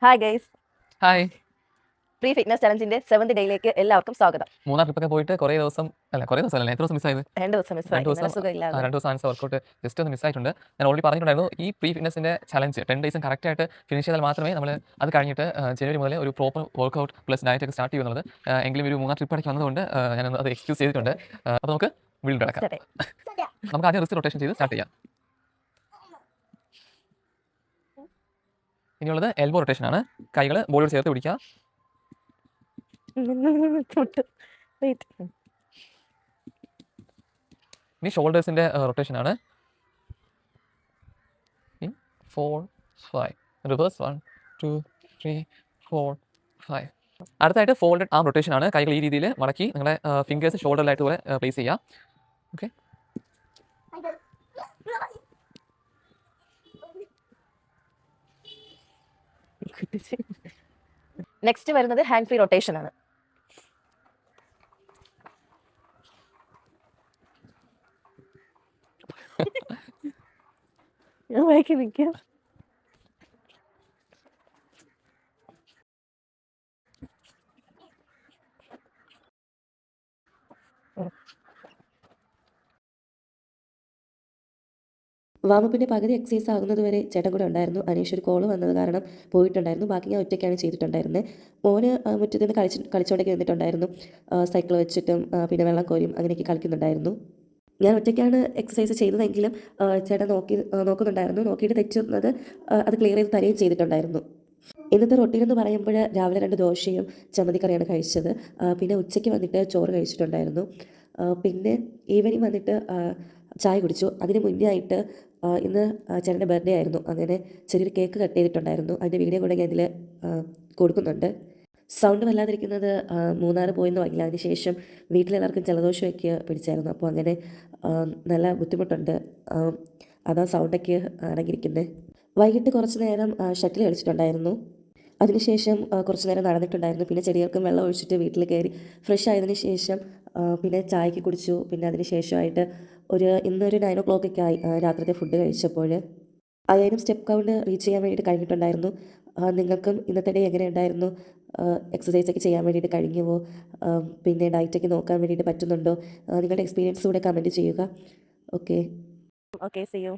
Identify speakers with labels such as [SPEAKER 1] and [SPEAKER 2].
[SPEAKER 1] Hi guys,
[SPEAKER 2] hi.
[SPEAKER 1] Pre fitness ചലഞ്ചിന്റെ 7th ഡേയിലേക്ക് എല്ലാവർക്കും സ്വാഗതം.
[SPEAKER 2] മൂന്നാർ ട്രിപ്പൊക്കെ പോയിട്ട് കുറേ ദിവസം അല്ല, എത്ര ദിവസം മിസ്സായത്?
[SPEAKER 1] 2 ദിവസം മിസ്സായി.
[SPEAKER 2] 2 ദിവസം ആൻസർ വർക്കൗട്ട് ജസ്റ്റ് ഒന്ന് മിസ്സായിട്ടുണ്ട്. ഞാൻ ഓൾറെഡി പറഞ്ഞിട്ടുണ്ടായിരുന്നു, ഈ പ്രീ ഫിറ്റ്നസിന്റെ ചലഞ്ച് 10 ഡേയ്സും കറക്റ്റായിട്ട് ഫിനിഷ് ചെയ്താൽ മാത്രമേ നമ്മൾ അത് കഴിഞ്ഞിട്ട് ജനുവരി മുതൽ ഒരു പ്രോപ്പർ വർക്കൗട്ട് പ്ലസ് ഡയറ്റ് ഒക്കെ സ്റ്റാർട്ട് ചെയ്യുന്നത്. എങ്കിലും ഒരു മൂന്നാർ ട്രിപ്പ് അടയ്ക്ക് വന്നതുകൊണ്ട് ഞാൻ അത് എക്സ്ക്യൂസ് ചെയ്തിട്ടുണ്ട്. അപ്പോൾ നമുക്ക് വീണ്ടും കിടക്കാം. നമുക്ക് ആദ്യം റിസ്റ്റ് റൊട്ടേഷൻ ചെയ്ത് സ്റ്റാർട്ട് ചെയ്യാം. ഇനിയുള്ളത് എൽബോ റൊട്ടേഷൻ ആണ്. കൈകൾ ബോഡിയോട് ചേർത്ത് പിടിക്കുക. ഇനി ഷോൾഡേഴ്സിന്റെ റൊട്ടേഷൻ ആണ്. 4 5 റിവേഴ്സ് 1 2 3 4 5. അടുത്തായിട്ട് ഫോൾഡഡ് ആം റൊട്ടേഷൻ ആണ്. കൈകൾ ഈ രീതിയിൽ മടക്കി നിങ്ങളുടെ ഫിംഗേഴ്സ് ഷോൾഡറിലായിട്ട് പോലെ പ്ലേസ് ചെയ്യുക. ഓക്കെ,
[SPEAKER 1] നെക്സ്റ്റ് വരുന്നത് ഹാൻഡ് ഫ്രീ റൊട്ടേഷൻ ആണ്. നിൽക്കാം.
[SPEAKER 3] വാമപ്പിൻ്റെ പകുതി എക്സസൈസ് ആകുന്നത് വരെ ചേട്ടൻ കൂടെ ഉണ്ടായിരുന്നു. അനീഷ് ഒരു കോള് വന്നത് കാരണം പോയിട്ടുണ്ടായിരുന്നു. ബാക്കി ഞാൻ ഒറ്റയ്ക്കാണ് ചെയ്തിട്ടുണ്ടായിരുന്നത്. മോന് മുറ്റത്ത് നിന്ന് കളിച്ചോണ്ടൊക്കെ നിന്നിട്ടുണ്ടായിരുന്നു. സൈക്കിൾ വെച്ചിട്ടും പിന്നെ വെള്ളം കോരിയും അങ്ങനെയൊക്കെ കളിക്കുന്നുണ്ടായിരുന്നു. ഞാൻ ഒറ്റയ്ക്കാണ് എക്സസൈസ് ചെയ്തതെങ്കിലും ചേട്ടൻ നോക്കുന്നുണ്ടായിരുന്നു. നോക്കിയിട്ട് തെറ്റുന്നത് അത് ക്ലിയർ ചെയ്ത് തരികയും ചെയ്തിട്ടുണ്ടായിരുന്നു. ഇന്നത്തെ റൊട്ടീൻ എന്ന് പറയുമ്പോൾ രാവിലെ 2 ദോശയും ചമ്മന്തിക്കറിയാണ് കഴിച്ചത്. പിന്നെ ഉച്ചയ്ക്ക് വന്നിട്ട് ചോറ് കഴിച്ചിട്ടുണ്ടായിരുന്നു. പിന്നെ ഈവനിങ് വന്നിട്ട് ചായ കുടിച്ചു. അതിന് മുന്നേ ആയിട്ട് ഇന്ന് ചേട്ടൻ്റെ ബർത്ത്ഡേ ആയിരുന്നു. അങ്ങനെ ചെറിയൊരു കേക്ക് കട്ട് ചെയ്തിട്ടുണ്ടായിരുന്നു. അതിൻ്റെ വീഡിയോ കൂടെ ഞാൻ ഇതിൽ കൊടുക്കുന്നുണ്ട്. സൗണ്ട് വല്ലാതിരിക്കുന്നത് മൂന്നാർ പോയെന്ന് വൈകില്ല. അതിന് ശേഷം വീട്ടിലെല്ലാവർക്കും ജലദോഷമൊക്കെ പിടിച്ചായിരുന്നു. അപ്പോൾ അങ്ങനെ നല്ല ബുദ്ധിമുട്ടുണ്ട്. അതാ സൗണ്ടൊക്കെ അടങ്ങിയിരിക്കുന്നത്. വൈകിട്ട് കുറച്ച് നേരം ഷട്ടിൽ കളിച്ചിട്ടുണ്ടായിരുന്നു. അതിനുശേഷം കുറച്ച് നേരം നടന്നിട്ടുണ്ടായിരുന്നു. പിന്നെ ചെടികൾക്കും വെള്ളം ഒഴിച്ചിട്ട് വീട്ടിൽ കയറി ഫ്രഷ് ആയതിനു ശേഷം പിന്നെ ചായക്ക് കുടിച്ചു. പിന്നെ അതിന് ശേഷമായിട്ട് ഇന്നൊരു 9 o'clock ഒക്കെ ആയി രാത്രിത്തെ ഫുഡ് കഴിച്ചപ്പോൾ. 5000 സ്റ്റെപ്പ് കൗണ്ട് റീച്ച് ചെയ്യാൻ വേണ്ടിയിട്ട് കഴിഞ്ഞിട്ടുണ്ടായിരുന്നു. നിങ്ങൾക്കും ഇന്നത്തെ ഡേ എങ്ങനെ ഉണ്ടായിരുന്നു? എക്സസൈസൊക്കെ ചെയ്യാൻ വേണ്ടിയിട്ട് കഴിഞ്ഞുവോ? പിന്നെ ഡയറ്റൊക്കെ നോക്കാൻ വേണ്ടിയിട്ട് പറ്റുന്നുണ്ടോ? നിങ്ങളുടെ എക്സ്പീരിയൻസ് കൂടെ കമൻറ്റ് ചെയ്യുക. Okay,
[SPEAKER 1] see U.